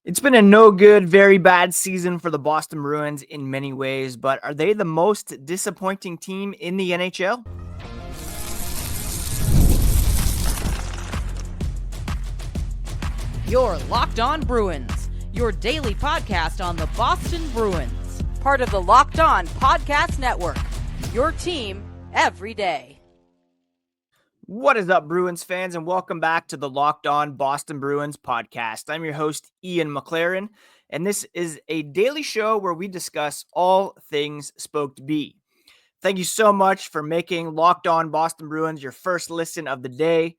It's been a no good, very bad season for the Boston Bruins in many ways, but are they the most disappointing team in the NHL? You're Locked On Bruins, your daily podcast on the Boston Bruins. Part of the Locked On Podcast Network, your team every day. What is up, Bruins fans, and welcome back to the Locked On Boston Bruins podcast. I'm your host, Ian McLaren, and this is a daily show where we discuss all things Spoked B. Thank you so much for making Locked On Boston Bruins your first listen of the day.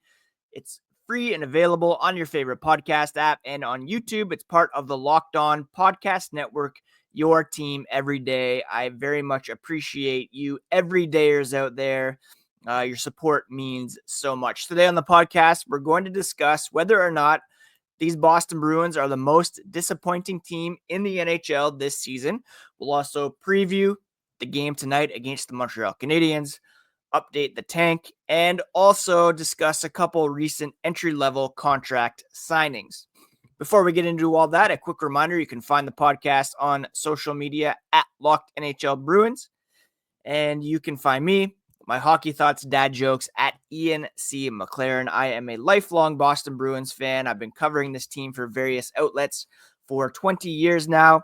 It's free and available on your favorite podcast app and on YouTube. It's part of the Locked On Podcast Network, your team every day. I very much appreciate you everydayers out there. Your support means so much. Today on the podcast, we're going to discuss whether or not these Boston Bruins are the most disappointing team in the NHL this season. We'll also preview the game tonight against the Montreal Canadiens, update the tank, and also discuss a couple recent entry-level contract signings. Before we get into all that, a quick reminder, you can find the podcast on social media at Locked NHL Bruins, and you can find me, my hockey thoughts, dad jokes at Ian C. McLaren. I am a lifelong Boston Bruins fan. I've been covering this team for various outlets for 20 years now.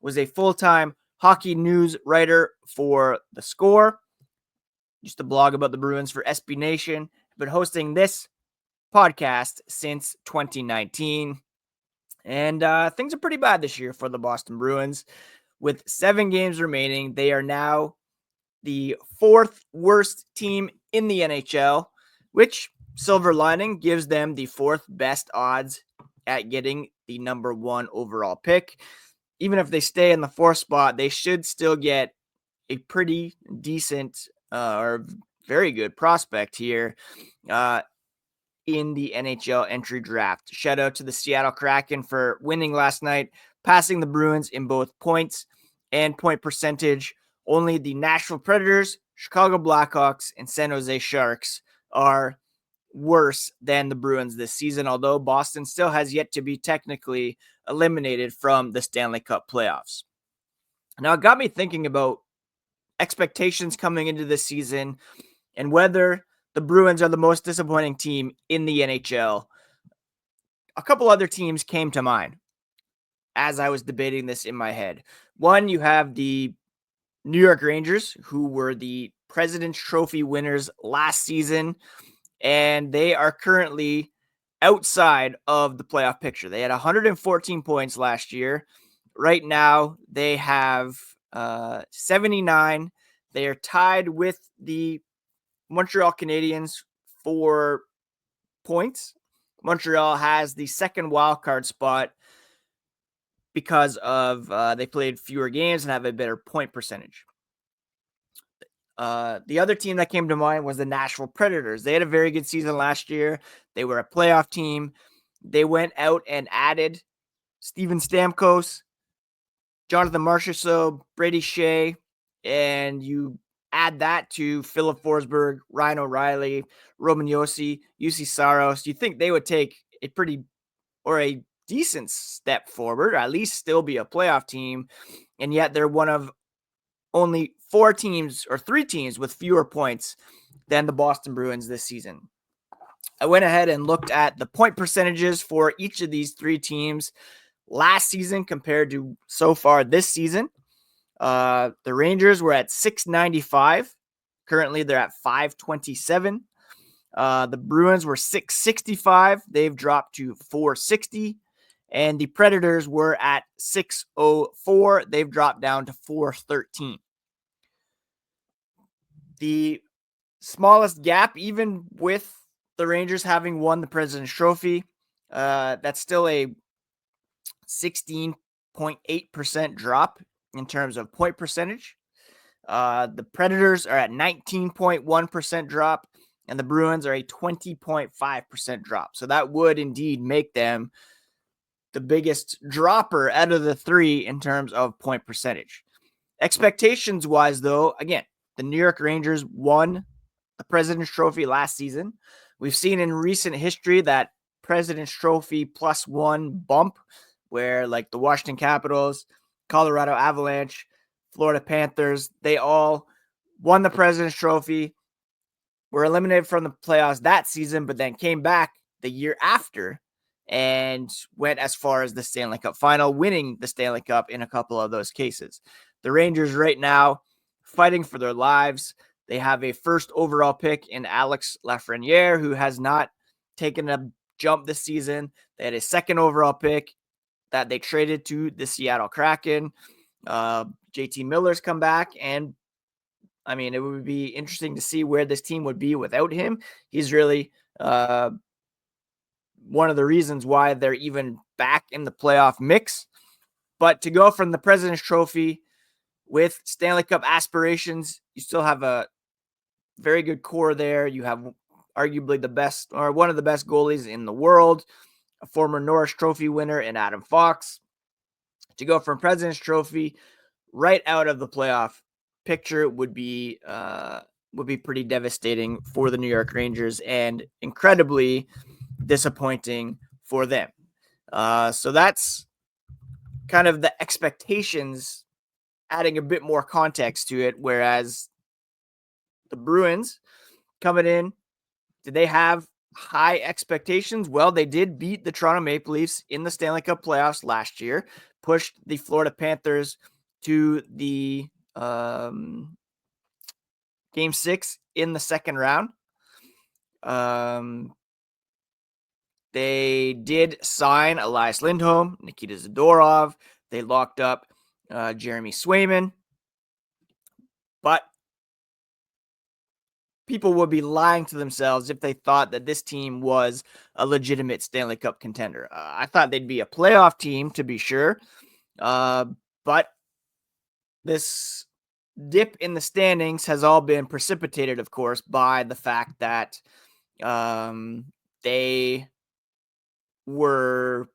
Was a full-time hockey news writer for The Score. Used to blog about the Bruins for SB Nation. I've been hosting this podcast since 2019. And things are pretty bad this year for the Boston Bruins. With 7 games remaining, they are now the 4th worst team in the NHL, which, silver lining, gives them the 4th best odds at getting the number 1 overall pick. Even if they stay in the 4th spot, they should still get a pretty decent or very good prospect here in the NHL entry draft. Shout out to the Seattle Kraken for winning last night, passing the Bruins in both points and point percentage. Only the Nashville Predators, Chicago Blackhawks, and San Jose Sharks are worse than the Bruins this season, although Boston still has yet to be technically eliminated from the Stanley Cup playoffs. Now, it got me thinking about expectations coming into this season and whether the Bruins are the most disappointing team in the NHL. A couple other teams came to mind as I was debating this in my head. One, you have the New York Rangers, who were the President's Trophy winners last season, and they are currently outside of the playoff picture. They had 114 points last year. Right now, they have 79. They are tied with the Montreal Canadiens for points. Montreal has the second wild card spot because of they played fewer games and have a better point percentage. The other team that came to mind was the Nashville Predators. They had a very good season last year. They were a playoff team. They went out and added Steven Stamkos, Jonathan Marchessault, Brady Shea, and you add that to Philip Forsberg, Ryan O'Reilly, Roman Josi, UC Saros. You think they would take a pretty or a decent step forward, or at least still be a playoff team, and yet they're one of only 4 teams or 3 teams with fewer points than the Boston Bruins this season. I went ahead and looked at the point percentages for each of these 3 teams last season compared to so far this season. The Rangers were at 695. Currently, they're at 527. The Bruins were 665. They've dropped to 460. And the Predators were at 604. They've dropped down to 413. The smallest gap, even with the Rangers having won the President's Trophy, that's still a 16.8% drop in terms of point percentage. The Predators are at 19.1% drop, and the Bruins are a 20.5% drop. So that would indeed make them the biggest dropper out of the 3 in terms of point percentage. Expectations-wise, though, again, the New York Rangers won the President's Trophy last season. We've seen in recent history that President's Trophy +1 bump where like the Washington Capitals, Colorado Avalanche, Florida Panthers, they all won the President's Trophy, were eliminated from the playoffs that season, but then came back the year after and went as far as the Stanley Cup final, winning the Stanley Cup in a couple of those cases. The Rangers right now fighting for their lives. They have a first overall pick in Alex Lafreniere, who has not taken a jump this season. They had a second overall pick that they traded to the Seattle Kraken. JT Miller's come back, and I mean, it would be interesting to see where this team would be without him. He's really one of the reasons why they're even back in the playoff mix. But to go from the President's Trophy with Stanley Cup aspirations, you still have a very good core there. You have arguably the best or one of the best goalies in the world, a former Norris Trophy winner in Adam Fox. To go from President's Trophy right out of the playoff picture would be pretty devastating for the New York Rangers and incredibly disappointing for them. So that's kind of the expectations, adding a bit more context to it. Whereas the Bruins coming in, did they have high expectations? Well, they did beat the Toronto Maple Leafs in the Stanley Cup playoffs last year, pushed the Florida Panthers to the Game 6 in the second round. They did sign Elias Lindholm, Nikita Zadorov. They locked up Jeremy Swayman. But people would be lying to themselves if they thought that this team was a legitimate Stanley Cup contender. I thought they'd be a playoff team, to be sure. But this dip in the standings has all been precipitated, of course, by the fact that they were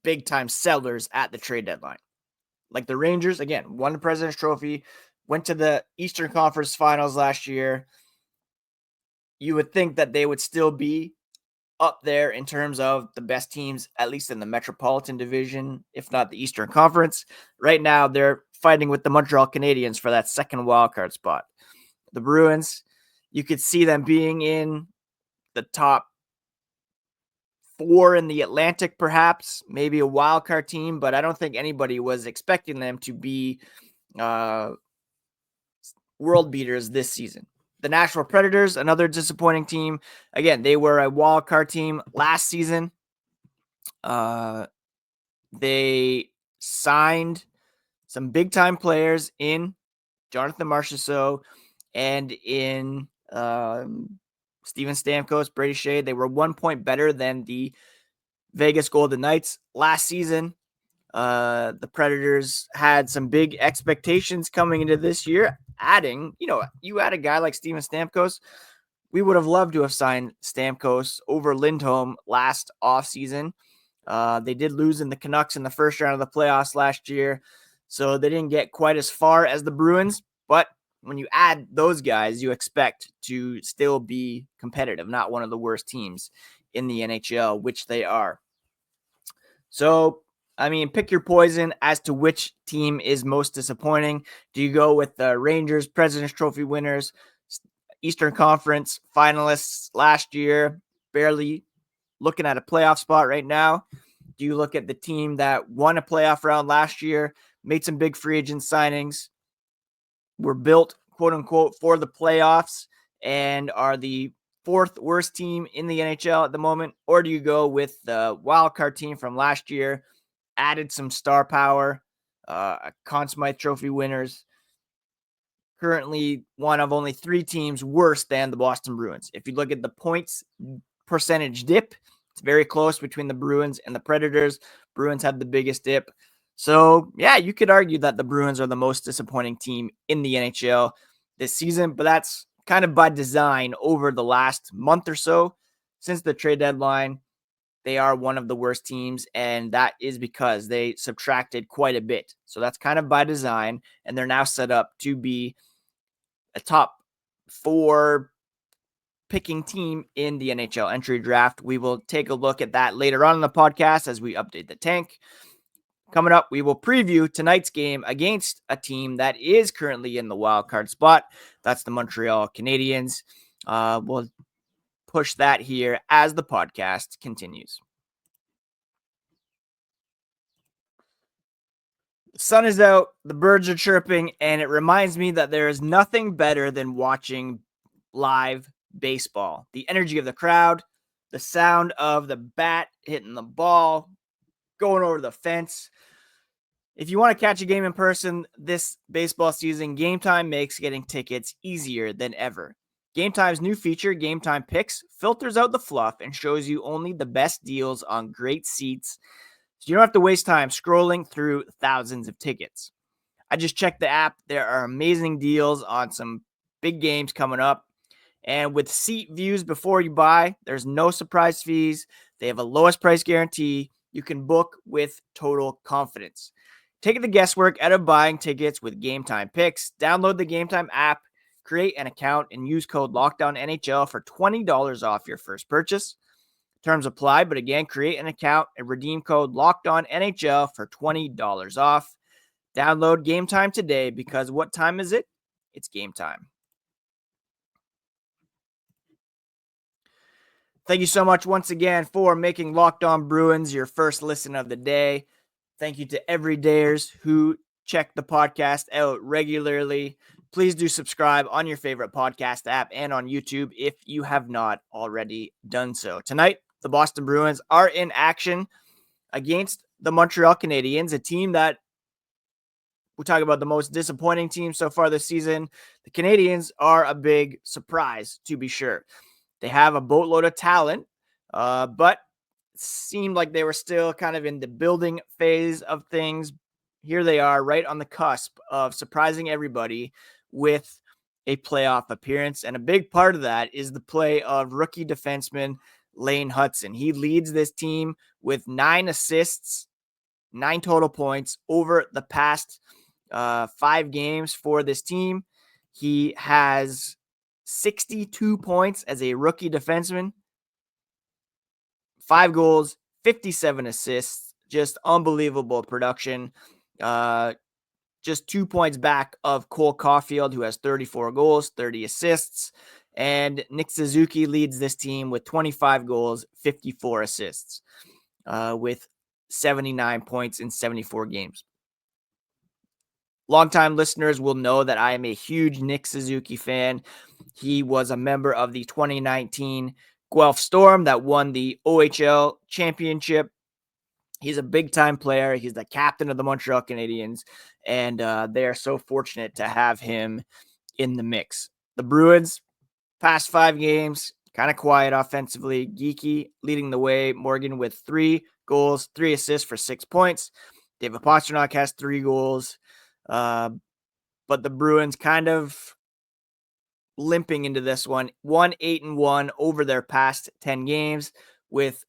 big-time sellers at the trade deadline. Like the Rangers, again, won the President's Trophy, went to the Eastern Conference Finals last year. You would think that they would still be up there in terms of the best teams, at least in the Metropolitan Division, if not the Eastern Conference. Right now, they're fighting with the Montreal Canadiens for that second wildcard spot. The Bruins, you could see them being in the top 4 in the Atlantic, perhaps, maybe a wildcard team, but I don't think anybody was expecting them to be world beaters this season. The Nashville Predators, another disappointing team. Again, they were a wild card team last season. They signed some big time players in Jonathan Marchessault and in Steven Stamkos, Brady Shea. They were 1 point better than the Vegas Golden Knights last season. The Predators had some big expectations coming into this year, adding, you add a guy like Steven Stamkos. We would have loved to have signed Stamkos over Lindholm last offseason. They did lose in the Canucks in the first round of the playoffs last year, so they didn't get quite as far as the Bruins. But when you add those guys, you expect to still be competitive, not one of the worst teams in the NHL, which they are. So, I mean, pick your poison as to which team is most disappointing. Do you go with the Rangers, President's Trophy winners, Eastern Conference finalists last year, barely looking at a playoff spot right now? Do you look at the team that won a playoff round last year, made some big free agent signings, were built, quote unquote, for the playoffs, and are the 4th worst team in the NHL at the moment? Or do you go with the wildcard team from last year, added some star power, Conn Smythe Trophy winners, currently one of only 3 teams worse than the Boston Bruins? If you look at the points percentage dip, it's very close between the Bruins and the Predators. Bruins had the biggest dip. So, yeah, you could argue that the Bruins are the most disappointing team in the NHL this season, but that's kind of by design. Over the last month or so since the trade deadline, they are one of the worst teams, and that is because they subtracted quite a bit. So that's kind of by design, and they're now set up to be a top 4 picking team in the NHL entry draft. We will take a look at that later on in the podcast as we update the tank. Coming up, we will preview tonight's game against a team that is currently in the wild card spot. That's the Montreal Canadiens. We'll push that here as the podcast continues. The sun is out, the birds are chirping, and it reminds me that there is nothing better than watching live baseball. The energy of the crowd, the sound of the bat hitting the ball, going over the fence. If you want to catch a game in person this baseball season, Game Time makes getting tickets easier than ever. Game Time's new feature, Game Time Picks, filters out the fluff and shows you only the best deals on great seats, so you don't have to waste time scrolling through thousands of tickets. I just checked the app. There are amazing deals on some big games coming up. And with seat views before you buy, there's no surprise fees. They have a lowest price guarantee. You can book with total confidence. Take the guesswork out of buying tickets with Game Time Picks. Download the Game Time app, create an account, and use code LOCKDOWNNHL for $20 off your first purchase. Terms apply, but again, create an account and redeem code LOCKEDONNHL for $20 off. Download Game Time today, because what time is it? It's game time. Thank you so much once again for making Locked On Bruins your first listen of the day. Thank you to everydayers who check the podcast out regularly. Please do subscribe on your favorite podcast app and on YouTube if you have not already done so. Tonight, the Boston Bruins are in action against the Montreal Canadiens, a team that we talk about the most disappointing team so far this season. The Canadiens are a big surprise, to be sure. They have a boatload of talent, but it seemed like they were still kind of in the building phase of things. Here they are right on the cusp of surprising everybody with a playoff appearance. And a big part of that is the play of rookie defenseman Lane Hudson. He leads this team with 9 assists, 9 total points over the past 5 games for this team. He has 62 points as a rookie defenseman, 5 goals, 57 assists, just unbelievable production. Just 2 points back of Cole Caulfield, who has 34 goals, 30 assists. And Nick Suzuki leads this team with 25 goals, 54 assists, with 79 points in 74 games. Longtime listeners will know that I am a huge Nick Suzuki fan. He was a member of the 2019 Guelph Storm that won the OHL championship. He's a big-time player. He's the captain of the Montreal Canadiens, and they are so fortunate to have him in the mix. The Bruins, past 5 games, kind of quiet offensively. Geeky leading the way. Morgan with 3 goals, 3 assists for 6 points. David Pastrnak has 3 goals. But the Bruins kind of limping into this one. 1-8-1 over their past 10 games with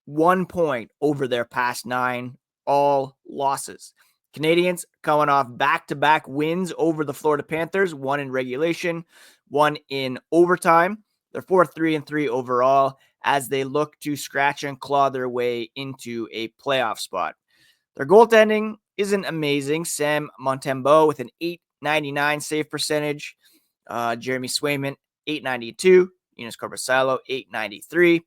1 point over their past 9, all losses. Canadiens coming off back-to-back wins over the Florida Panthers, 1 in regulation, 1 in overtime. They're 4-3-3 overall as they look to scratch and claw their way into a playoff spot. Their goaltending isn't amazing. Sam Montembeault with an .899 save percentage. Jeremy Swayman, .892. Enos Korpisalo, .893.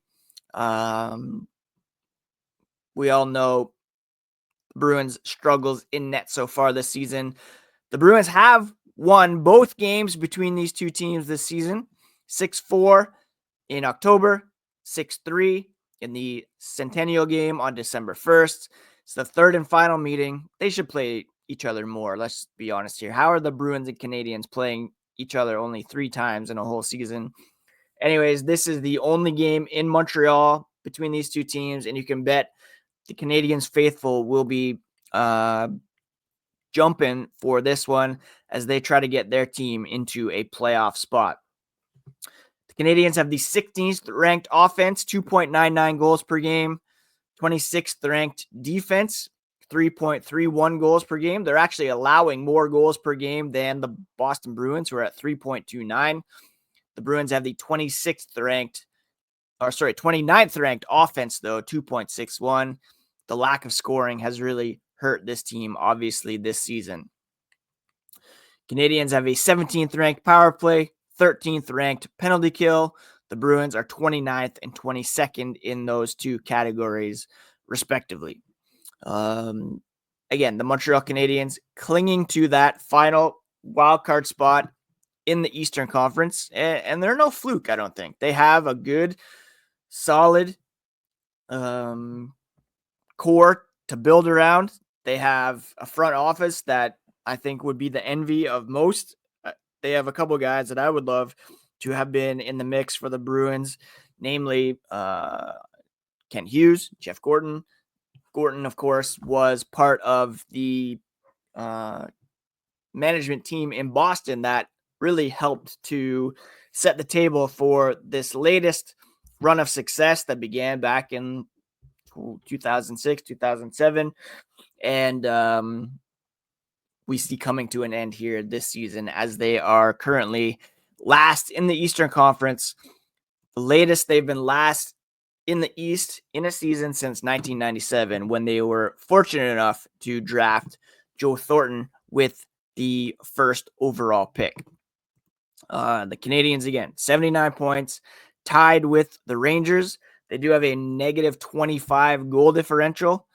We all know the Bruins' struggles in net so far this season. The Bruins have won both games between these two teams this season. 6-4 in October, 6-3 in the Centennial game on December 1st. It's the third and final meeting. They should play each other more. Let's be honest here. How are the Bruins and Canadiens playing each other only 3 times in a whole season? Anyways, this is the only game in Montreal between these two teams, and you can bet the Canadiens faithful will be jumping for this one as they try to get their team into a playoff spot. The Canadiens have the 16th ranked offense, 2.99 goals per game. 26th ranked defense, 3.31 goals per game. They're actually allowing more goals per game than the Boston Bruins, who are at 3.29. The Bruins have the 29th ranked offense, though, 2.61. The lack of scoring has really hurt this team, obviously, this season. Canadiens have a 17th ranked power play, 13th ranked penalty kill. The Bruins are 29th and 22nd in those two categories, respectively. Again, the Montreal Canadiens clinging to that final wildcard spot in the Eastern Conference, and they're no fluke, I don't think. They have a good, solid core to build around. They have a front office that I think would be the envy of most. They have a couple of guys that I would love to have been in the mix for the Bruins, namely Kent Hughes, Jeff Gorton. Gorton, of course, was part of the management team in Boston that really helped to set the table for this latest run of success that began back in 2006, 2007. And we see coming to an end here this season as they are currently last in the Eastern Conference. The latest they've been last in the East in a season since 1997, when they were fortunate enough to draft Joe Thornton with the first overall pick. The Canadiens, again, 79 points, tied with the Rangers. They do have a negative 25 goal differential,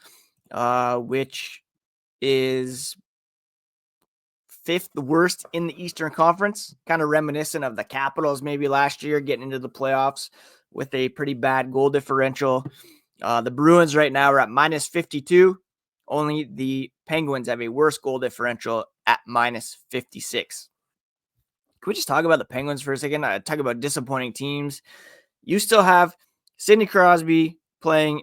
which is fifth worst in the Eastern Conference, kind of reminiscent of the Capitals maybe last year getting into the playoffs with a pretty bad goal differential. The Bruins right now are at minus 52. Only the Penguins have a worse goal differential at minus 56. Can we just talk about the Penguins for a second? Talk about disappointing teams. You still have Sidney Crosby playing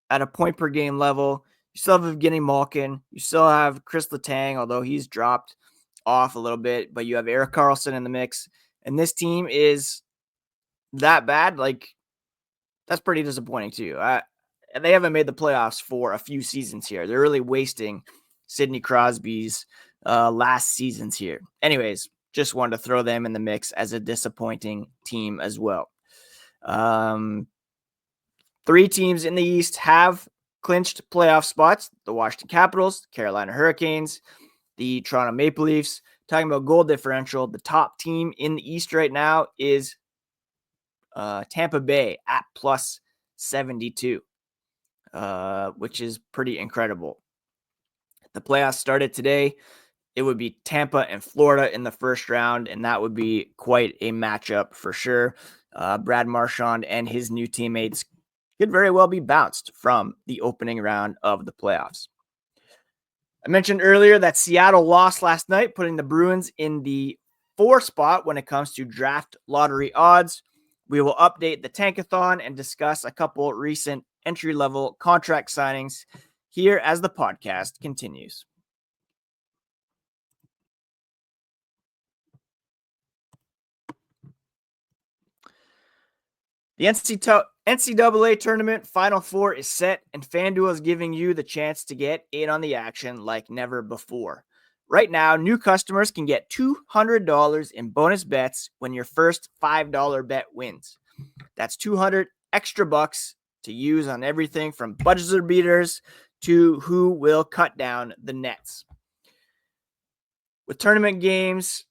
at a point per game level. You still have Evgeny Malkin. You still have Chris Letang, although he's dropped off a little bit. But you have Erik Karlsson in the mix. And this team is that bad. Like, that's pretty disappointing too. They haven't made the playoffs for a few seasons here. They're really wasting Sidney Crosby's last seasons here. Anyways, just wanted to throw them in the mix as a disappointing team as well. 3 teams in the East have clinched playoff spots: the Washington Capitals, Carolina Hurricanes, the Toronto Maple Leafs. Talking about goal differential, the top team in the East right now is Tampa Bay at plus 72, which is pretty incredible. The playoffs started today. It would be Tampa and Florida in the first round, and that would be quite a matchup for sure. Brad Marchand and his new teammates could very well be bounced from the opening round of the playoffs. I mentioned earlier that Seattle lost last night, putting the Bruins in the 4 spot when it comes to draft lottery odds. We will update the Tankathon and discuss a couple recent entry-level contract signings here as the podcast continues. The NCAA tournament Final Four is set, and FanDuel is giving you the chance to get in on the action like never before. Right now, new customers can get $200 in bonus bets when your first $5 bet wins. That's 200 extra bucks to use on everything from buzzer beaters to who will cut down the nets. With tournament games,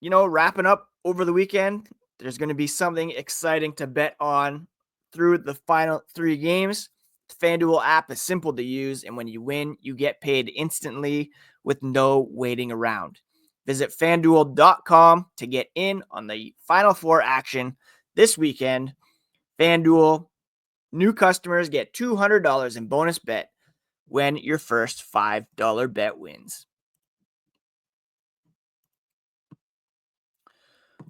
wrapping up over the weekend, there's going to be something exciting to bet on through the final 3 games. The FanDuel app is simple to use, and when you win, you get paid instantly with no waiting around. Visit FanDuel.com to get in on the Final Four action this weekend. FanDuel, new customers get $200 in bonus bet when your first $5 bet wins.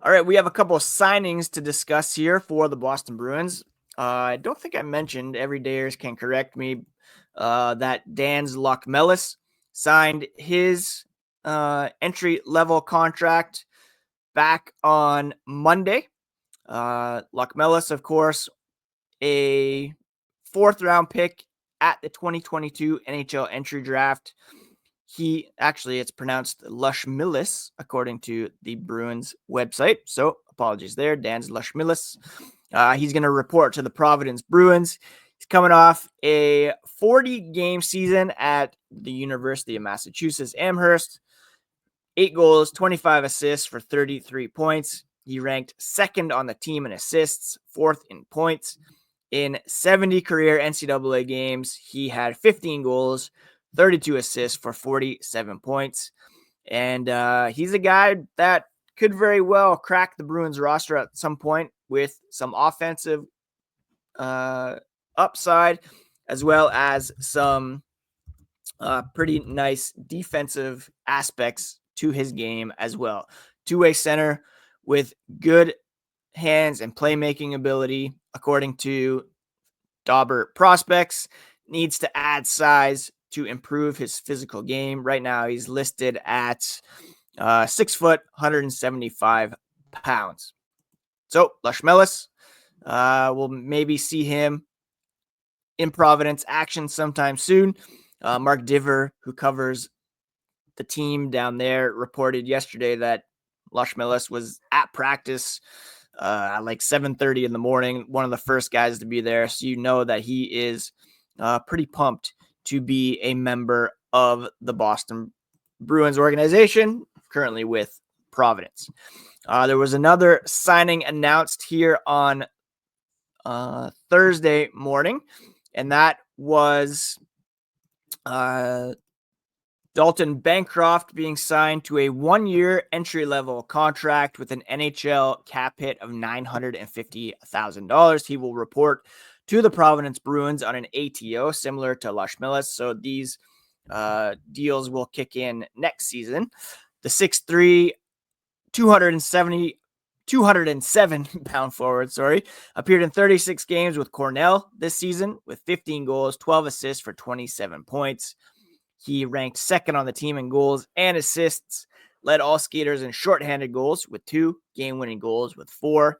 All right, we have a couple of signings to discuss here for the Boston Bruins. I don't think I mentioned, everydayers can correct me, that Dan's Lockmelis signed his entry-level contract back on Monday. Lockmelis, of course, a 4th-round pick at the 2022 NHL entry draft. It's pronounced Lushmillis, according to the Bruins website. So apologies there, Dan's Lushmillis. He's going to report to the Providence Bruins. He's coming off a 40-game season at the University of Massachusetts Amherst. 8 goals, 25 assists for 33 points. He ranked second on the team in assists, fourth in points. In 70 career NCAA games, he had 15 goals, 32 assists for 47 points. And he's a guy that could very well crack the Bruins roster at some point with some offensive upside, as well as some pretty nice defensive aspects to his game as well. Two-way center with good hands and playmaking ability, according to Dauber Prospects. Needs to add size to improve his physical game. Right now, he's listed at 6 foot, 175 pounds. So, Lushmelis, we'll maybe see him in Providence action sometime soon. Mark Diver, who covers the team down there, reported yesterday that Lushmelis was at practice at like 7:30 in the morning, one of the first guys to be there. So you know that he is pretty pumped to be a member of the Boston Bruins organization, currently with Providence. There was another signing announced here on Thursday morning, and that was Dalton Bancroft being signed to a 1-year entry-level contract with an NHL cap hit of $950,000. He will report to the Providence Bruins on an ATO, similar to Lushmelis. So these deals will kick in next season. The 6'3", 207-pound forward, appeared in 36 games with Cornell this season with 15 goals, 12 assists for 27 points. He ranked second on the team in goals and assists, led all skaters in shorthanded goals with 2, game-winning goals with 4.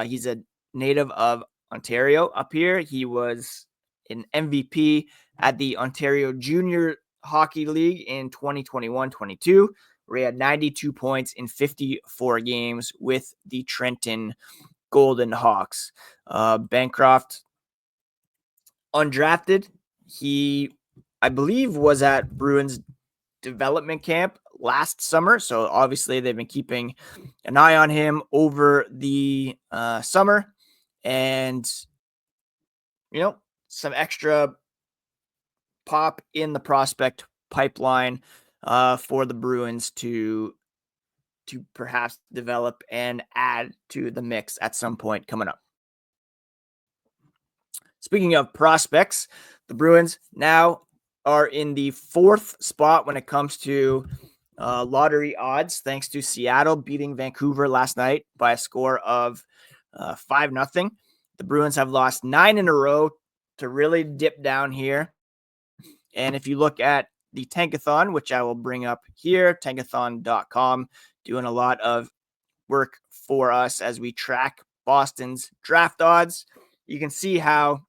He's a native of Ontario up here. He was an MVP at the Ontario Junior Hockey League in 2021-22, where he had 92 points in 54 games with the Trenton Golden Hawks. Bancroft, undrafted. He, I believe, was at Bruins development camp last summer. So obviously they've been keeping an eye on him over the summer, and, some extra pop in the prospect pipeline for the Bruins to perhaps develop and add to the mix at some point coming up. Speaking of prospects, the Bruins now are in the 4th spot when it comes to lottery odds, thanks to Seattle beating Vancouver last night by a score of 5-0. The Bruins have lost 9 in a row to really dip down here. And if you look at the Tankathon, which I will bring up here, tankathon.com, doing a lot of work for us as we track Boston's draft odds, you can see how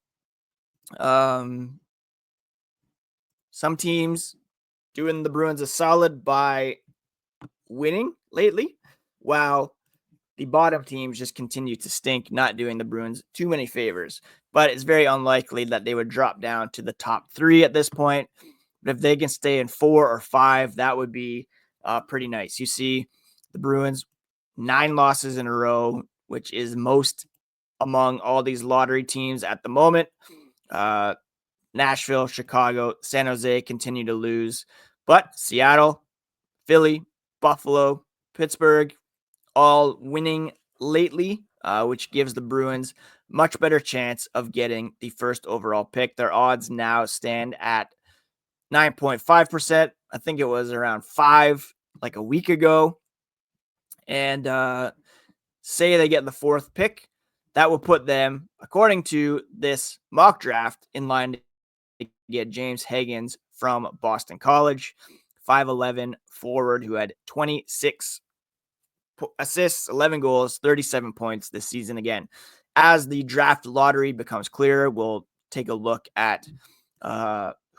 some teams doing the Bruins a solid by winning lately, while the bottom teams just continue to stink, not doing the Bruins too many favors. But it's very unlikely that they would drop down to the top 3 at this point. But if they can stay in 4 or 5, that would be pretty nice. You see the Bruins 9 losses in a row, which is most among all these lottery teams at the moment. Nashville, Chicago, San Jose continue to lose. But Seattle, Philly, Buffalo, Pittsburgh, all winning lately, which gives the Bruins much better chance of getting the first overall pick. Their odds now stand at 9.5%. I think it was around 5 like a week ago. And say they get the 4th pick, that will put them, according to this mock draft, in line to get James Higgins from Boston College, 5'11" forward who had 26 assists, 11 goals, 37 points this season. Again, as the draft lottery becomes clearer, we'll take a look at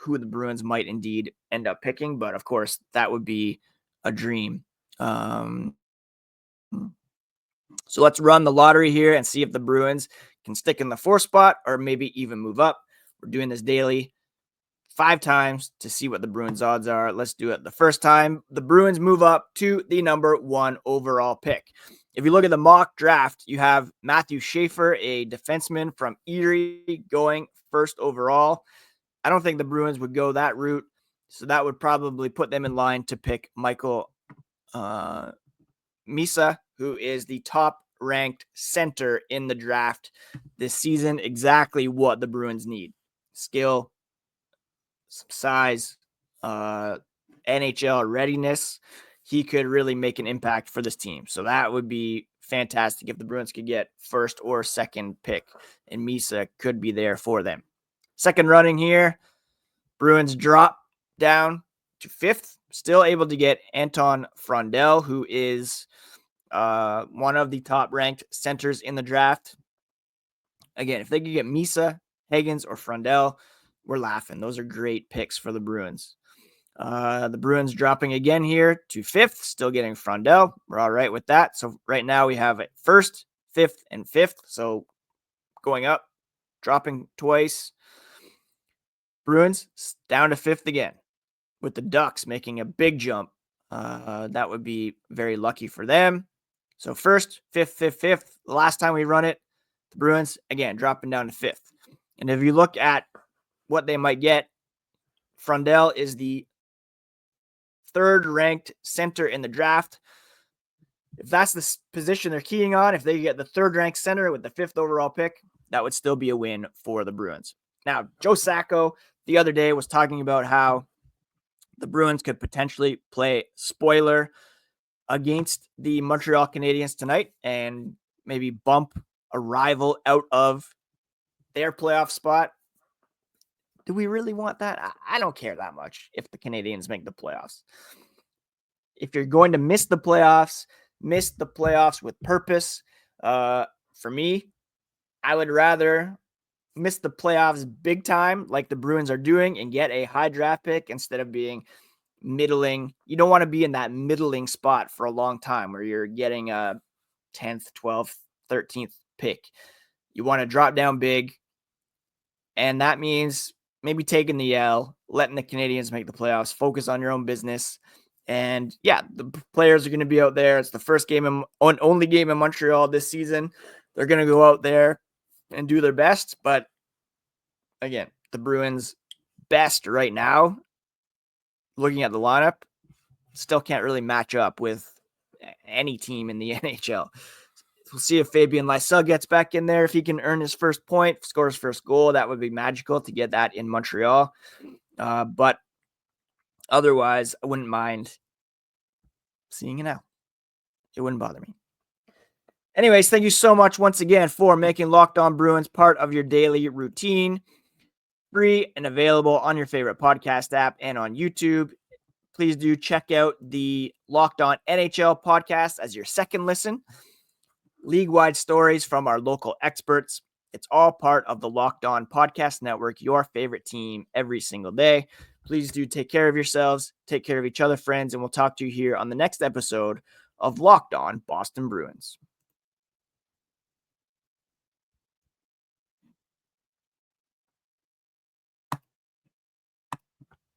who the Bruins might indeed end up picking, but of course that would be a dream. So let's run the lottery here and see if the Bruins can stick in the 4th spot or maybe even move up. We're doing this daily 5 times to see what the Bruins odds are. Let's do it the first time. The Bruins move up to the number 1 overall pick. If you look at the mock draft, you have Matthew Schaefer, a defenseman from Erie, going 1st overall. I don't think the Bruins would go that route, so that would probably put them in line to pick Michael Misa, who is the top-ranked center in the draft this season. Exactly what the Bruins need. Skill, some size, NHL readiness. He could really make an impact for this team. So that would be fantastic if the Bruins could get 1st or 2nd pick, and Misa could be there for them. Second running here, Bruins drop down to 5th, still able to get Anton Frondell, who is one of the top-ranked centers in the draft. Again, if they could get Misa, Higgins, or Frondell, we're laughing. Those are great picks for the Bruins. The Bruins dropping again here to 5th, still getting Frondell. We're all right with that. So right now we have it 1st, 5th, and 5th. So going up, dropping twice. Bruins down to 5th again, with the Ducks making a big jump. That would be very lucky for them. So 1st, 5th, 5th, 5th. The last time we run it, the Bruins, again, dropping down to 5th. And if you look at what they might get, Frondell is the 3rd-ranked center in the draft. If that's the position they're keying on, if they get the 3rd-ranked center with the 5th overall pick, that would still be a win for the Bruins. Now, Joe Sacco the other day was talking about how the Bruins could potentially play spoiler against the Montreal Canadiens tonight and maybe bump a rival out of their playoff spot. Do we really want that? I don't care that much if the Canadiens make the playoffs. If you're going to miss the playoffs with purpose. For me, I would rather miss the playoffs big time like the Bruins are doing and get a high draft pick instead of being middling. You don't want to be in that middling spot for a long time where you're getting a 10th, 12th, 13th pick. You want to drop down big, and that means maybe taking the L, letting the Canadiens make the playoffs, focus on your own business. And yeah, the players are going to be out there. It's the first game only game in Montreal this season. They're going to go out there and do their best. But again, the Bruins' best right now, looking at the lineup, still can't really match up with any team in the NHL. We'll see if Fabian Lysell gets back in there. If he can earn his first point, score his first goal, that would be magical to get that in Montreal. But otherwise, I wouldn't mind seeing it out. It wouldn't bother me. Anyways, thank you so much once again for making Locked On Bruins part of your daily routine. Free and available on your favorite podcast app and on YouTube. Please do check out the Locked On NHL podcast as your second listen. League-wide stories from our local experts. It's all part of the Locked On Podcast Network, your favorite team every single day. Please do take care of yourselves, take care of each other, friends, and we'll talk to you here on the next episode of Locked On Boston Bruins.